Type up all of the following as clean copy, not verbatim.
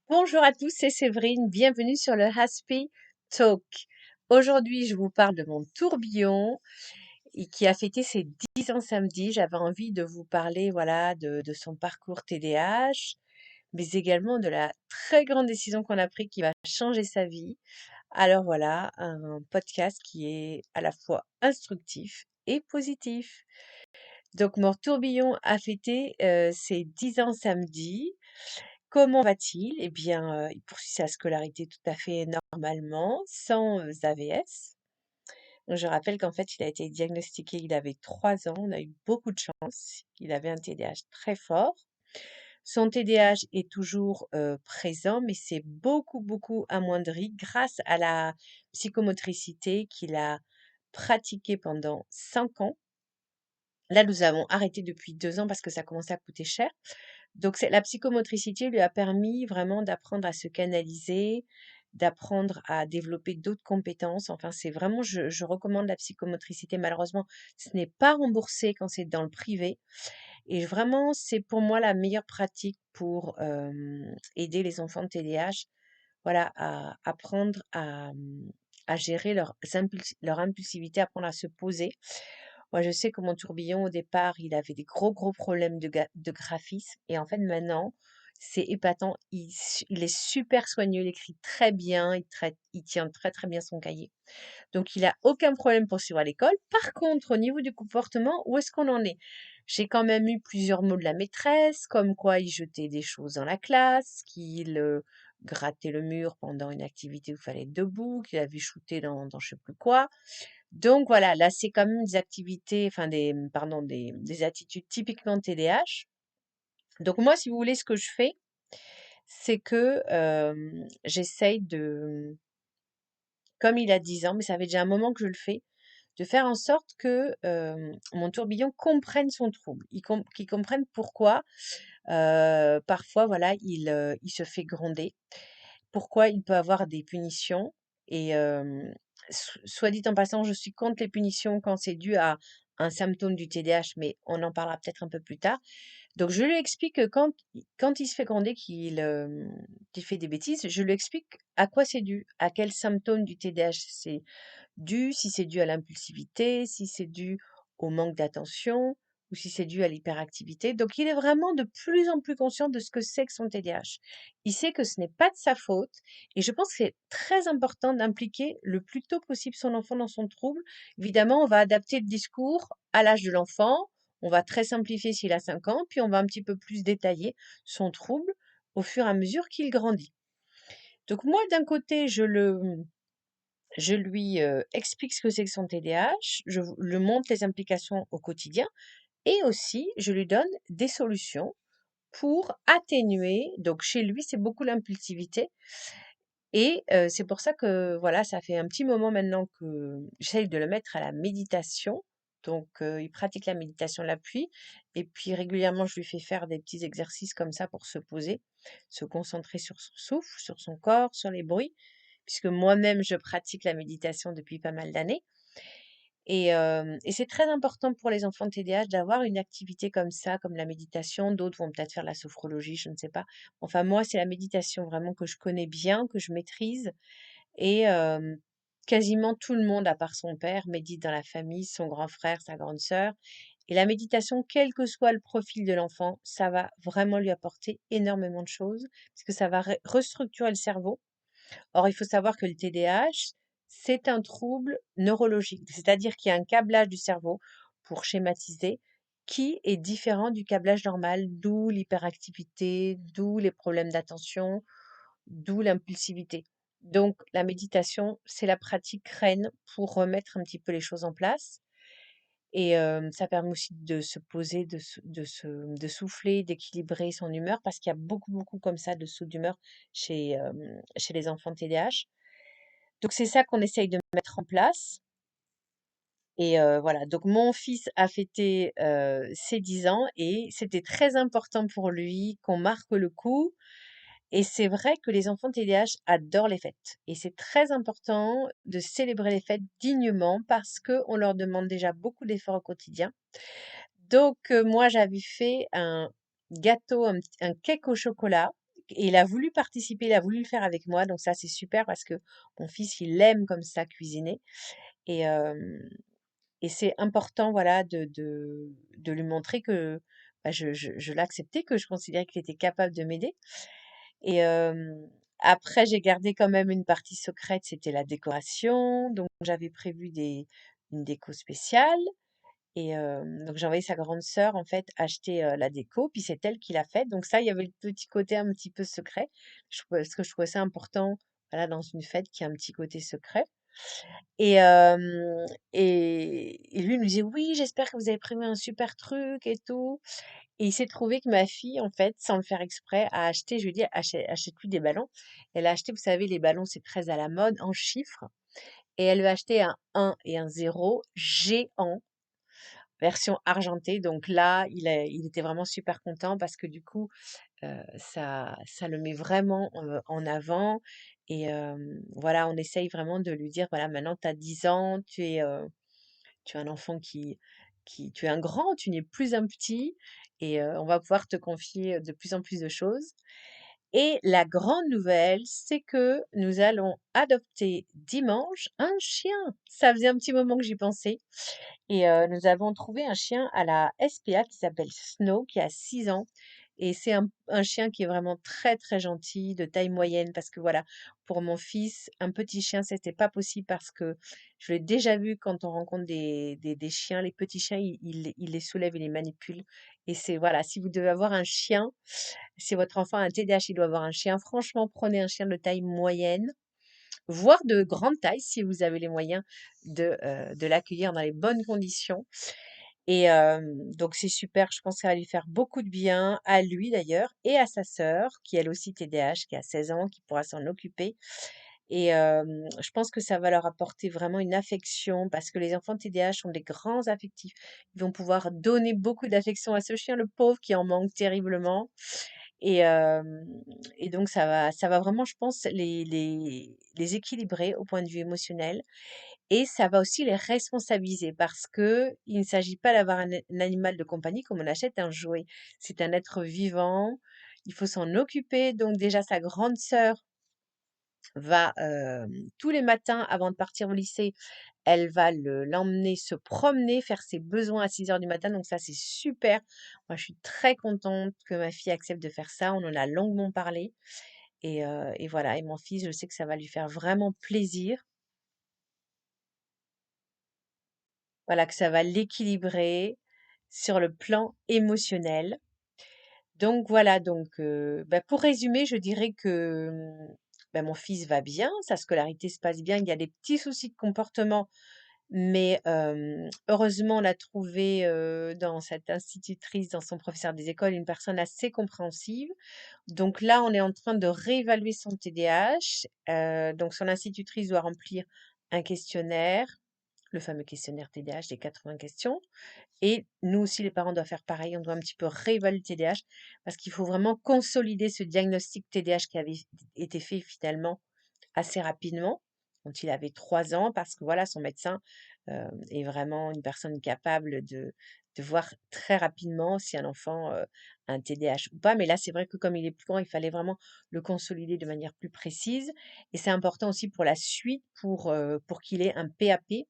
Bonjour à tous, c'est Séverine, bienvenue sur le Happy Talk. Aujourd'hui, je vous parle de mon tourbillon et qui a fêté ses 10 ans samedi. J'avais envie de vous parler, voilà, de son parcours TDAH, mais également de la très grande décision qu'on a prise qui va changer sa vie. Alors voilà, un podcast qui est à la fois instructif et positif. Donc mon tourbillon a fêté ses 10 ans samedi. Comment va-t-il? Eh bien, il poursuit sa scolarité tout à fait normalement, sans, AVS. Donc je rappelle qu'en fait, il a été diagnostiqué, il avait 3 ans, on a eu beaucoup de chance. Il avait un TDAH très fort. Son TDAH est toujours, présent, mais c'est beaucoup, beaucoup amoindri grâce à la psychomotricité qu'il a pratiquée pendant 5 ans. Là, nous avons arrêté depuis 2 ans parce que ça commençait à coûter cher. Donc c'est la psychomotricité lui a permis vraiment d'apprendre à se canaliser, d'apprendre à développer d'autres compétences. Enfin, c'est vraiment je recommande la psychomotricité. Malheureusement, ce n'est pas remboursé quand c'est dans le privé et vraiment, c'est pour moi la meilleure pratique pour, aider les enfants de TDAH, voilà, à apprendre à gérer leur impulsivité, apprendre à se poser. Moi, je sais que mon tourbillon, au départ, il avait des gros, gros problèmes de graphisme. Et en fait, maintenant, c'est épatant. Il est super soigneux, il écrit très bien, il tient très, très bien son cahier. Donc, il a aucun problème pour suivre à l'école. Par contre, au niveau du comportement, où est-ce qu'on en est? J'ai quand même eu plusieurs mots de la maîtresse, comme quoi il jetait des choses dans la classe, qu'il grattait le mur pendant une activité où il fallait être debout, qu'il avait shooté dans je sais plus quoi. Donc voilà, là, c'est quand même des activités, enfin pardon, des attitudes typiquement TDAH. Donc moi, si vous voulez, ce que je fais, c'est que j'essaye comme il a 10 ans, mais ça fait déjà un moment que je le fais, de faire en sorte que mon tourbillon comprenne son trouble, qu'il comprenne pourquoi parfois, voilà, il se fait gronder, pourquoi il peut avoir des punitions. Et soit dit en passant, je suis contre les punitions quand c'est dû à un symptôme du TDAH, mais on en parlera peut-être un peu plus tard. Donc je lui explique que quand il se fait gronder, qu'il fait des bêtises, je lui explique à quoi c'est dû, à quel symptôme du TDAH c'est dû, si c'est dû à l'impulsivité, si c'est dû au manque d'attention ou si c'est dû à l'hyperactivité. Donc il est vraiment de plus en plus conscient de ce que c'est que son TDAH. Il sait que ce n'est pas de sa faute et je pense que c'est très important d'impliquer le plus tôt possible son enfant dans son trouble. Évidemment, on va adapter le discours à l'âge de l'enfant, on va très simplifier s'il a 5 ans, puis on va un petit peu plus détailler son trouble au fur et à mesure qu'il grandit. Donc moi, d'un côté, je lui explique ce que c'est que son TDAH, je lui montre les implications au quotidien et aussi je lui donne des solutions pour atténuer. Donc chez lui, c'est beaucoup l'impulsivité et c'est pour ça que voilà, ça fait un petit moment maintenant que j'essaye de le mettre à la méditation. Donc il pratique la méditation de l'appui et puis régulièrement, je lui fais faire des petits exercices comme ça pour se poser, se concentrer sur son souffle, sur son corps, sur les bruits, puisque moi-même je pratique la méditation depuis pas mal d'années. Et c'est très important pour les enfants de TDAH d'avoir une activité comme ça, comme la méditation. D'autres vont peut-être faire la sophrologie, je ne sais pas. Enfin, moi, c'est la méditation vraiment que je connais bien, que je maîtrise. Et quasiment tout le monde, à part son père, médite dans la famille, son grand frère, sa grande sœur. Et la méditation, quel que soit le profil de l'enfant, ça va vraiment lui apporter énormément de choses, parce que ça va restructurer le cerveau. Or, il faut savoir que le TDAH, c'est un trouble neurologique, c'est-à-dire qu'il y a un câblage du cerveau, pour schématiser, qui est différent du câblage normal, d'où l'hyperactivité, d'où les problèmes d'attention, d'où l'impulsivité. Donc, la méditation, c'est la pratique reine pour remettre un petit peu les choses en place. Et ça permet aussi de se poser, de souffler, d'équilibrer son humeur, parce qu'il y a beaucoup, beaucoup comme ça de sauts d'humeur chez les enfants TDAH. Donc c'est ça qu'on essaye de mettre en place. Et voilà, donc mon fils a fêté ses 10 ans et c'était très important pour lui qu'on marque le coup. Et c'est vrai que les enfants TDAH adorent les fêtes. Et c'est très important de célébrer les fêtes dignement parce qu'on leur demande déjà beaucoup d'efforts au quotidien. Donc moi, j'avais fait un gâteau, un cake au chocolat et il a voulu participer, il a voulu le faire avec moi, donc ça c'est super parce que mon fils il aime comme ça cuisiner et et c'est important voilà de lui montrer que bah, je l'acceptais, que je considérais qu'il était capable de m'aider et après j'ai gardé quand même une partie secrète, c'était la décoration, donc j'avais prévu une déco spéciale et donc j'ai envoyé sa grande sœur en fait acheter, la déco, puis c'est elle qui l'a faite. Donc ça, il y avait le petit côté un petit peu secret. Parce que je trouvais ça important, voilà, dans une fête qu'il y ait un petit côté secret. Et et lui il me disait: «Oui, j'espère que vous avez prévu un super truc et tout». Et il s'est trouvé que ma fille, en fait, sans le faire exprès, a acheté, je lui ai dit: Achète-lui des ballons». Elle a acheté, vous savez, les ballons, c'est très à la mode, en chiffres et elle lui a acheté un 1 et un 0 géant version argentée. Donc là, il était vraiment super content parce que du coup, ça le met vraiment en avant. Et voilà, on essaye vraiment de lui dire, voilà, maintenant tu as 10 ans, tu es un enfant tu es un grand, tu n'es plus un petit et on va pouvoir te confier de plus en plus de choses. Et la grande nouvelle, c'est que nous allons adopter dimanche un chien. Ça faisait un petit moment que j'y pensais. Et nous avons trouvé un chien à la SPA qui s'appelle Snow, qui a 6 ans. Et c'est un chien qui est vraiment très très gentil, de taille moyenne, parce que voilà, pour mon fils, un petit chien, c'était pas possible parce que je l'ai déjà vu quand on rencontre des chiens, les petits chiens, il les soulève, il les manipule. Et c'est voilà, si vous devez avoir un chien, si votre enfant a un TDAH, il doit avoir un chien, franchement, prenez un chien de taille moyenne voire de grande taille si vous avez les moyens de l'accueillir dans les bonnes conditions. Et donc c'est super, je pense que ça va lui faire beaucoup de bien, à lui d'ailleurs, et à sa sœur, qui elle aussi TDAH, qui a 16 ans, qui pourra s'en occuper. Et je pense que ça va leur apporter vraiment une affection, parce que les enfants TDAH ont des grands affectifs. Ils vont pouvoir donner beaucoup d'affection à ce chien, le pauvre, qui en manque terriblement. Et, et donc ça va vraiment, je pense, les équilibrer au point de vue émotionnel. Et ça va aussi les responsabiliser parce que il ne s'agit pas d'avoir un animal de compagnie comme on achète un jouet. C'est un être vivant, il faut s'en occuper. Donc déjà, sa grande sœur va tous les matins avant de partir au lycée, elle va l'emmener se promener, faire ses besoins à 6 heures du matin. Donc ça, c'est super. Moi, je suis très contente que ma fille accepte de faire ça. On en a longuement parlé. Et voilà. Et mon fils, je sais que ça va lui faire vraiment plaisir. Voilà, que ça va l'équilibrer sur le plan émotionnel. Donc voilà, donc bah, pour résumer, je dirais que bah, mon fils va bien, sa scolarité se passe bien, il y a des petits soucis de comportement, mais heureusement, on a trouvé dans cette institutrice, dans son professeur des écoles, une personne assez compréhensive. Donc là, on est en train de réévaluer son TDAH. Donc son institutrice doit remplir un questionnaire, le fameux questionnaire TDAH des 80 questions. Et nous aussi, les parents doivent faire pareil. On doit un petit peu réévaluer le TDAH parce qu'il faut vraiment consolider ce diagnostic TDAH qui avait été fait finalement assez rapidement, quand il avait 3 ans, parce que voilà, son médecin est vraiment une personne capable de voir très rapidement si un enfant a un TDAH ou pas. Mais là, c'est vrai que comme il est plus grand, il fallait vraiment le consolider de manière plus précise. Et c'est important aussi pour la suite, pour qu'il ait un PAP,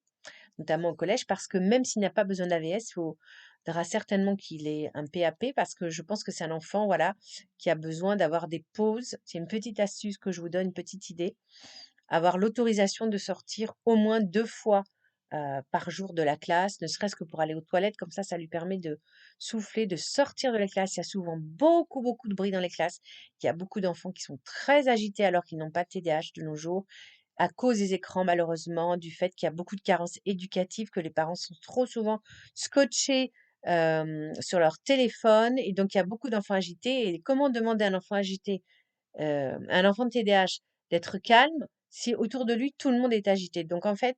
notamment au collège, parce que même s'il n'a pas besoin d'AVS, il faudra certainement qu'il ait un PAP, parce que je pense que c'est un enfant, voilà, qui a besoin d'avoir des pauses. C'est une petite astuce que je vous donne, une petite idée. Avoir l'autorisation de sortir au moins 2 fois par jour de la classe, ne serait-ce que pour aller aux toilettes. Comme ça lui permet de souffler, de sortir de la classe. Il y a souvent beaucoup, beaucoup de bruit dans les classes. Il y a beaucoup d'enfants qui sont très agités alors qu'ils n'ont pas de TDAH de nos jours à cause des écrans malheureusement, du fait qu'il y a beaucoup de carences éducatives, que les parents sont trop souvent scotchés sur leur téléphone et donc il y a beaucoup d'enfants agités. Et comment demander à un enfant agité, un enfant de TDAH, d'être calme si autour de lui tout le monde est agité? Donc en fait,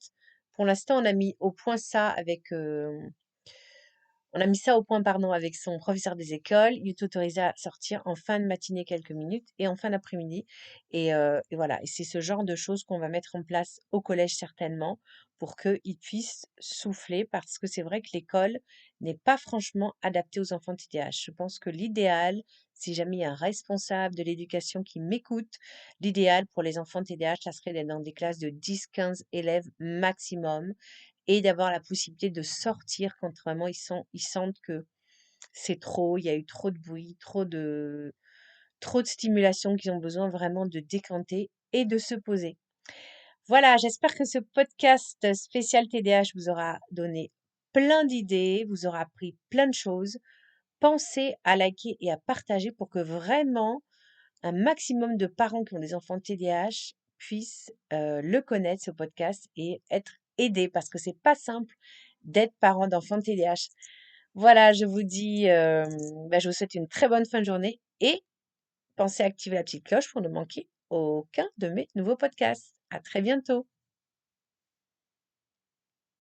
pour l'instant, on a mis au point ça avec, on a mis ça au point, pardon, avec son professeur des écoles. Il est autorisé à sortir en fin de matinée quelques minutes et en fin d'après-midi. Et voilà. Et c'est ce genre de choses qu'on va mettre en place au collège certainement pour qu'il puisse souffler parce que c'est vrai que l'école n'est pas franchement adaptée aux enfants TDAH. Je pense que l'idéal, si jamais il y a un responsable de l'éducation qui m'écoute, l'idéal pour les enfants TDAH, ça serait d'être dans des classes de 10-15 élèves maximum et d'avoir la possibilité de sortir quand vraiment ils sentent que c'est trop, il y a eu trop de bruit, trop de stimulation, qu'ils ont besoin vraiment de décanter et de se poser. Voilà, j'espère que ce podcast spécial TDAH vous aura donné plein d'idées, vous aura appris plein de choses. Pensez à liker et à partager pour que vraiment un maximum de parents qui ont des enfants TDAH puissent le connaître, ce podcast, et être aidés parce que c'est pas simple d'être parent d'enfants TDAH. Voilà, je vous dis, je vous souhaite une très bonne fin de journée et pensez à activer la petite cloche pour ne manquer aucun de mes nouveaux podcasts. À très bientôt.